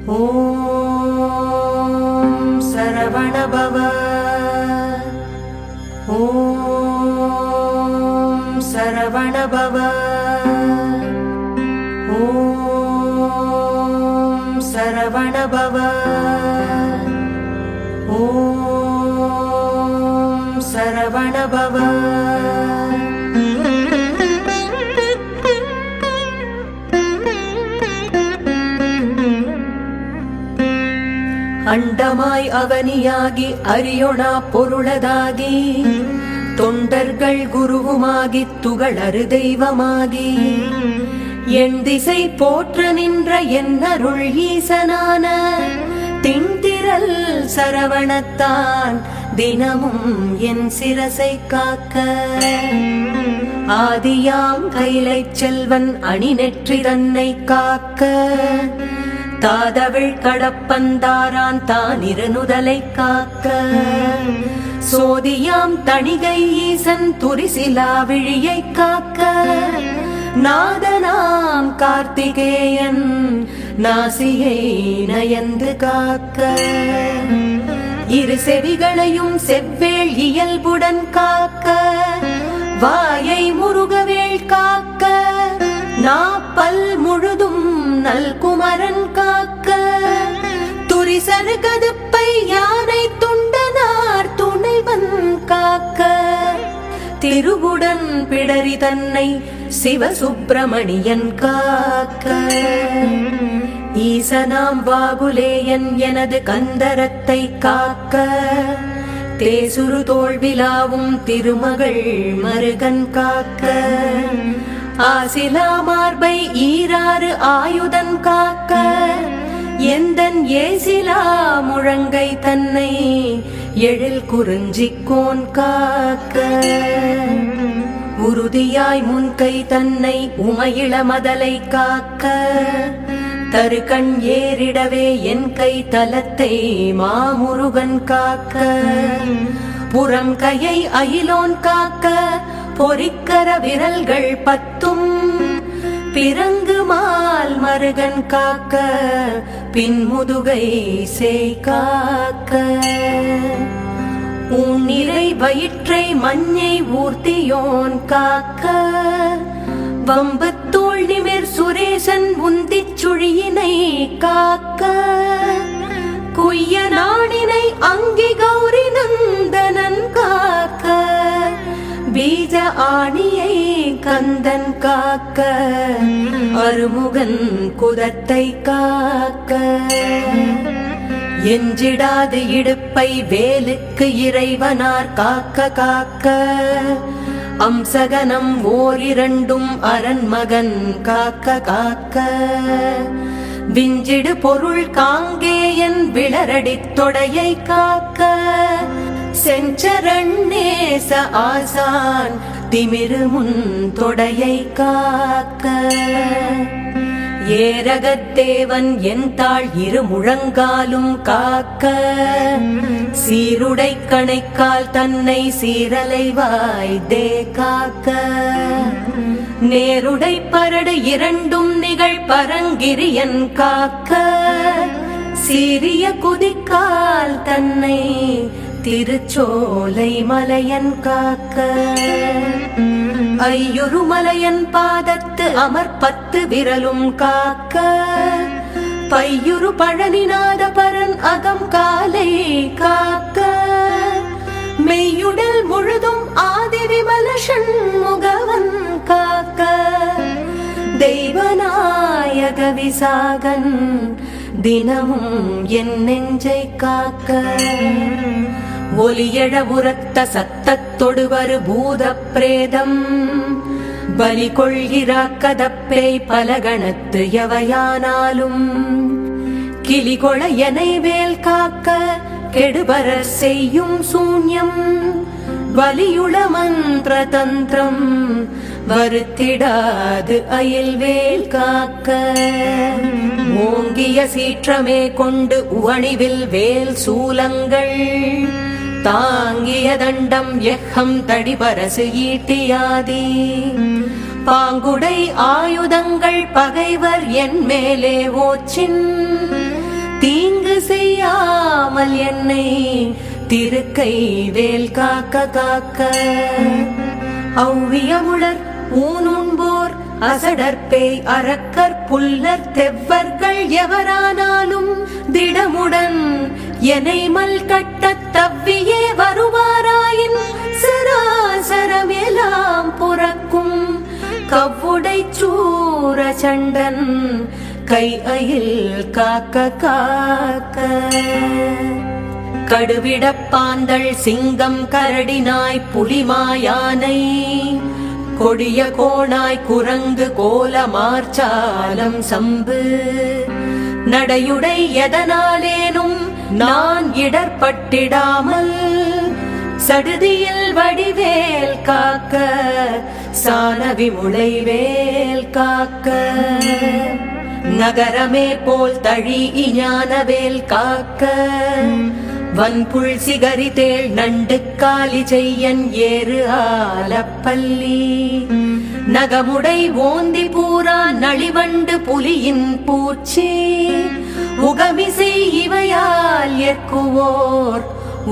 ஓம் சரவணபவ. ஓம் சரவணபவ. ஓம் சரவணபவ. ஓம் சரவணபவ. அண்டமாய் அவனியாகி அரியோனா பொருளதாகி தொண்டர்கள் குருவுமாகி துகளறு தெய்வமாகி என் திசை போற்ற நின்ற என்னருள் ஈசனான திண்டிரல் சரவணத்தான் தினமும் என் சிரசை காக்க ஆதியாம் கைலை செல்வன் அணி நெற்றி தன்னை காக்க தாதவிழ் கடப்பந்தாரான் தான் இருநுதலை காக்க சோதியாம் தணிகை ஈசன் துரிசிலா விழியை காக்க நாதனாம் கார்த்திகேயன் நாசியை நயந்து காக்க இரு செவிகளையும் செவ்வேள் இயல்புடன் காக்க வாயை முருகவேள் காக்க நாப்பல் முழுதும் நல்குமரன் காக்க துரிசரு கதுப்பை யானை துண்டனார் துணைவன் காக்க திருவுடன் பிடரி தன்னை சிவசுப்பிரமணியன் காக்க ஈசனாம் வாகுலேயன் எனது கந்தரத்தை காக்க தேசுரு தோல்விலாவும் திருமகள் மருகன் காக்க ஆசிலா மார்பை ஈராறு ஆயுதன் காக்க எந்தன் ஏசிலா முழங்கை தன்னை எழில் குறிஞ்சிக்கோன் காக்க உறுதியாய் முன்கை தன்னை உமையிள மதலை காக்க தருகண் ஏறிடவே என் கை தலத்தை மாமுருகன் காக்க புறம் கையை அயிலோன் காக்க பொறிக்கர விரல்கள் பத்தும் பிறங்கு மால் மருகன் காக்க பின்முதுகை சேய் காக்க உன்னிறை வயிற்றை மஞ்சை ஊர்த்தியோன் காக்க வம்பு தோள் நிமிர் சுரேசன் உந்திச் சுழியினை காக்க குய்ய நாடினை அங்கி கௌரி நந்தனன் காக்க பீஜ ஆணியை கந்தன் காக்க அருமுகன் குதத்தை காக்க எஞ்சிடாது இடுப்பை வேலுக்கு இறைவனார் காக்க காக்க அம்சகனம் ஓரிரண்டும் அரண்மகன் காக்க காக்க விஞ்சிடு பொருள் காங்கேயன் விளரடித் தொடையை காக்க செஞ்சரண்ணேச ஆசான் திமிருமுன் தொடையை காக்க ஏரகத்தேவன் என் தாள் இரு முழங்காலும் காக்க சீருடை கணைக்கால் தன்னை சீரலைவாய் தே காக்க நேருடை பரடு இரண்டும் நிகழ் பரங்கிரியன் காக்க சீரிய குதிக்கால் தன்னை திருச்சோலை மலையன் காக்க ஐயுரு மலையன் பாதத்து அமர்பத்து விரலும் காக்க பையுரு பழனிநாத பரன் அகம் காலை காக்க மெய்யுடல் முழுதும் ஆதி விமல சண்முகவன் காக்க தெய்வநாயக விசாகன் தினமும் என் நெஞ்சை காக்க ஒலியழ உரத்த சத்தத்தொடுவரு பூத பிரேதம் பலி கொள்கிறாக்கதப்பேய் பலகணத்து எவையானாலும் கிளிகொள எனை வேல் காக்க கெடுபர செய்யும் சூன்யம் வலியுள மந்திர தந்திரம் வருத்திடாது அயில் வேல் காக்க ஓங்கிய சீற்றமே கொண்டு உவணிவில் வேல் சூலங்கள் தாங்கிய தண்டம் எக்கம் தடிபரசு ஈட்டியாதி பாங்குடை ஆயுதங்கள் பகைவர் என் மேலே ஓச்சின் தீங்கு செய்யாமல் என்னை திருக்கை வேல் காக்க காக்க. ஔவியமுளர் ஊனுண்போர் அசடற்பேய் அரக்கர் புல்லர் தெவ்வர்கள் எவரானாலும் திடமுடன் எனை மல் கட்டத் தவ்வியே வருவாராயின் சராசரமெல்லாம் புறக்கும் கவ்வுடை சூர சண்டன் கை அயில் காக்க காக்க. கடுவிடப்பாந்தள் சிங்கம் கரடினாய் புலிமாயானை கொடிய கோணாய் குரங்கு கோல மார்ச்சாலம் சம்பு நடையுடை எதனாலேனும் நான் இடர்பட்டிடாமல் சடுதியில் வடிவேல் காக்க சானவி முளைவேல் காக்க. நகரமே போல் தழி ஞானவேல் காக்க வன்புள் சிகரி தேள் நண்டு காலி செய்யன் ஏறு ஆலப்பள்ளி நகமுடை ஓந்தி பூரா நளிவண்டு புலியின் பூச்சி உகமிசை இவையால் ஏற்குவோர்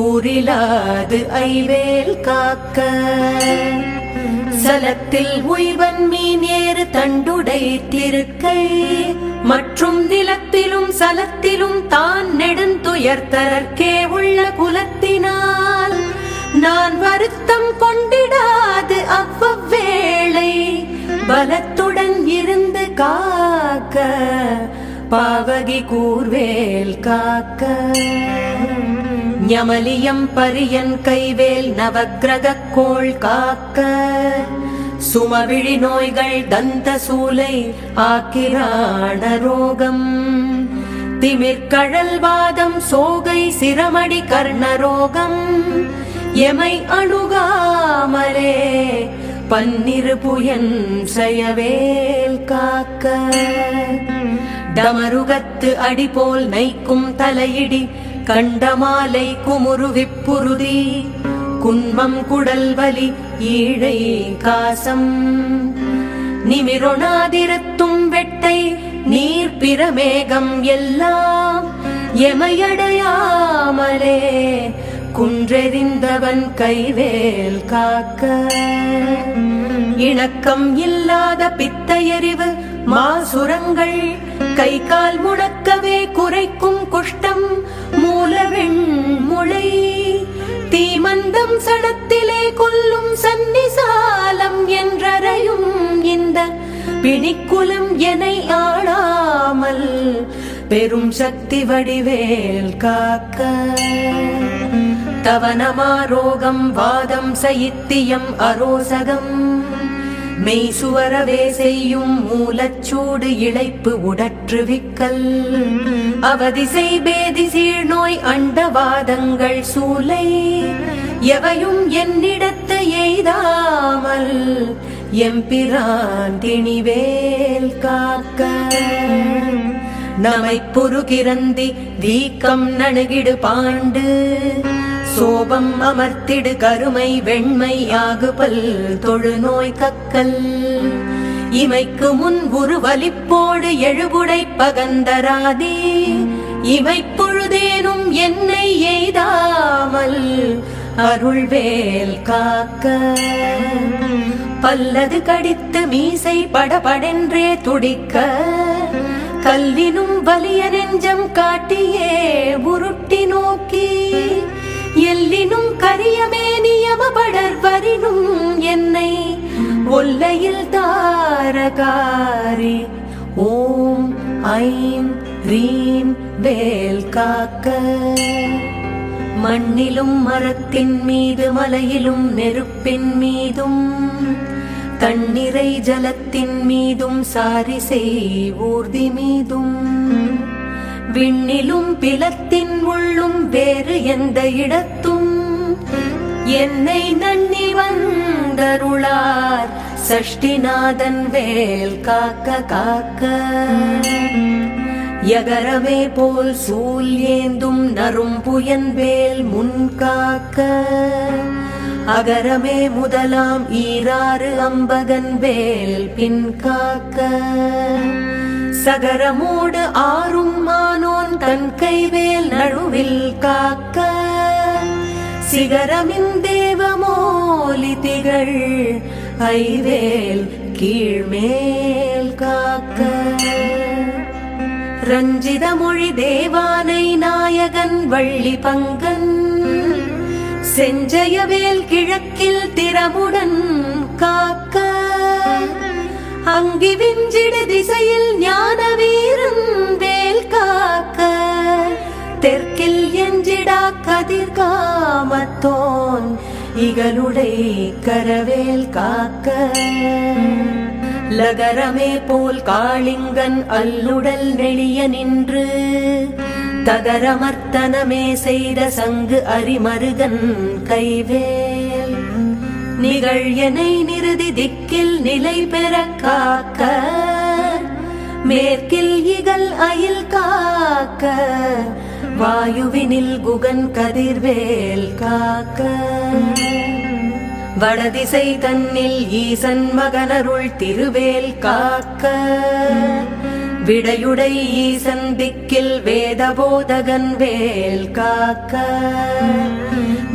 ஊரிலாது ஐவேல் காக்க. சலத்தில் உய்வன் மீன் ஏறு தண்டுடை திருக்கை மற்றும் நிலத்திலும் சலத்திலும் தான் நெடுந்துயர்த்தரற்கே உள்ள குலத்தினால் நான் வருத்தம் கொண்டிடாது அவ்வவேளை பலத்துடன் இருந்து காக்க பாவகி கூர்வேல் காக்க. ஞமலியம் பரியன் கைவேல் நவக்கிரக கோள் காக்க சுமவிழி நோய்கள் தந்த சூலை ஆக்கிராண ரோகம் திமிர்கழல் வாதம் சோகை சிரமடி கர்ணரோகம் எமை அணுகாமலே பன்னிரு புயன் செயவேல் காக்க. டமருகத்து அடிபோல் நைக்கும் தலையிடி கண்டமாலை குமுறு விப்புருதி குன்மம் குடல் வலி ஈழை காசம் நிமிரொணாதிரத்தும் வெட்டை நீர் பிரமேகம் எல்லாம் எமையடையாமலே குன்றெறிந்தவன் கைவேல் காக்க. இணக்கம் இல்லாத பித்தையறிவு மாசுரங்கள் கை கால் முடக்கவே குறைக்கும் குஷ்டம் மூலவெண் முளை தீமந்தம் சடத்திலே கொல்லும் சன்னிசாலம் என்றறையும் இந்த பிணிக்குலம் எனை ஆளாமல் பெரும் சக்தி வடிவேல் காக்க. தவனமாரோகம் வாதம் சைத்தியம் அரோசகம் மெய்சுவரவே செய்யும் மூலச்சூடு இழைப்பு உடற்றுவிக்கல் அவதிசை பேதி சீழ்நோய் அண்டவாதங்கள் சூலை எவையும் என்னிடத்து எய்தாமல் எம்பிரான் திணிவேல் காக்க. நமை புருகிரந்தி வீக்கம் நணுகிடு பாண்டு சோபம் அமர்த்திடு கருமை வெண்மை ஆகுபல் தொழுநோய் கக்கல் இமைக்கு முன் உருவலிப்போடு எழுபுடை பகந்தராதி இமைப்பொழுதேனும் என்னை எய்தாமல் அருள்வேல் காக்க. பல்லது கடித்து மீசை படபடென்றே துடிக்க கல்லினும் வலிய நெஞ்சம் காட்டியே உருட்டி நோக்கி எல்லினும் கரியமே நியமபடர் வரினும் என்னை ஒல்லையில் தாரகாரி ஓம் ஐம் ரீம் வேல் காக்க. மண்ணிலும் மரத்தின் மீது மலையிலும் நெருப்பின் மீதும் தண்ணீரை ஜலத்தின் மீதும் சாரிசை ஊர்தி மீதும் விண்ணிலும் பிலத்தின் உள்ளும் வேறு எந்த இடத்தும் என்னை நன்னி வந்தருளார் சஷ்டிநாதன் வேல் காக்க காக்க. யகரமே போல் சூல் ஏந்தும் நரும் புயன் வேல் முன் காக்க அகரமே முதலாம் ஈராறு அம்பகன் வேல் பின் காக்க. சகரமோடு ஆறும் மானோன் தன் கைவேல் நழுவில் காக்க சிகரமின் தேவமோலி திகழ் ஐவேல் கீழ்மேல் காக்க ரஞ்சித மொழி தேவானை நாயகன் வள்ளி பங்கன் செஞ்சயவேல் கிழக்கில் திறமுடன் காக்க அங்கி விஞ்சிடு திசையில் ஞான வீரன் வேல் காக்க தெற்கில் எஞ்சிடா கதிர்காமத்தோன் இகலுடை கரவேல் காக்க லகரமே போல் காளிங்கன் அல்லுடல் நெளிய நின்று தகரமர்த்தனமே செய்த சங்கு அரிமருகன் கைவேல் நிகழ்யனை நிறுதி திக்கில் நிலை பெற காக்க மேற்கில் இகல் அயில் காக்க வாயுவினில் குகன் கதிர்வேல் காக்க வடதிசை தன்னில் ஈசன் மகனருள் திருவேல் காக்க விடையுடை ஈசன் திக்கில் வேதபோதகன் வேல் காக்க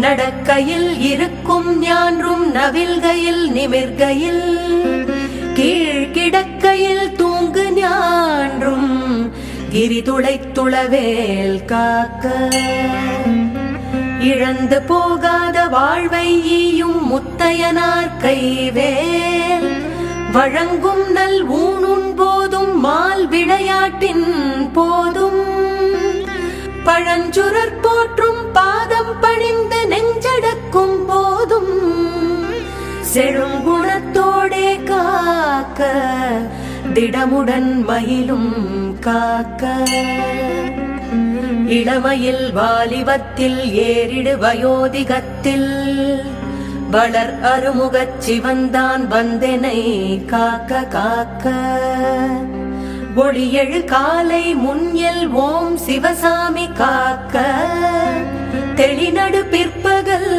நடக்கையில் இருக்கும் ஞான்றும் நவில்கையில் நிமிர்கையில் கீழ்கிடக்கையில் தூங்கு ஞான்றும் கிரிதுளைத்துளவேல் காக்க இழந்து போகாத வாழ்வை ஈயும் முத்தையனார் கைவேல் வழங்கும் நல் ஊனும் போதும் மால் விளையாட்டின் போதும் பழஞ்சுரர் போற்றும் பாதம் பணிந்து நெஞ்சடக்கும் போதும் செழுங்குணத்தோடே காக்க திடமுடன் மயிலும் காக்க இளமையில் வாலிபத்தில் ஏறிடு வயோதிகத்தில் வளர் அருமுகச் சிவந்தான் வந்தெனை காக்க காக்க ஒளியெழு காலை முன்யல் ஓம் சிவசாமி காக்க தெளிநடு பிற்பகல்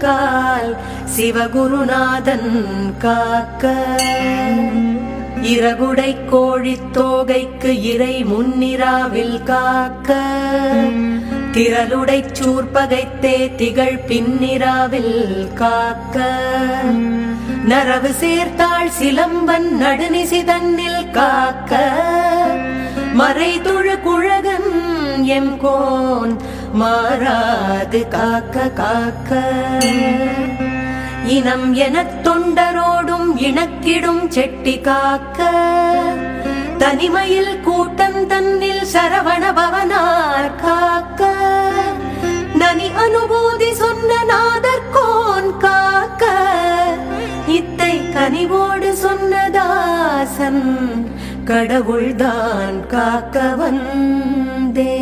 கால் சிவகுருநாதன் காக்க இரகுடை கோழித் தோகைக்கு இறை முன்னிராவில் காக்க திரளுடை சூர்பகைத்தே திகழ் பின்னிராவில் காக்க நரவு சேர்த்தாள் சிலம்பன் நடுநிசி தன்னில் காக்க மறைதொழு குழகன் எம்கோன் மாறாது காக்க காக்க இனம் எனத் தொண்டரோடும் இணக்கிடும் செட்டி காக்க தனிமையில் கூட்டம் தன்னில் சரவண பவனார் காக்க நனி அனுபூதி சொன்ன நாதர்கோன் காக்க இத்தை கனிவோடு சொன்னதாசன் கடவுள்தான் காக்க வந்தே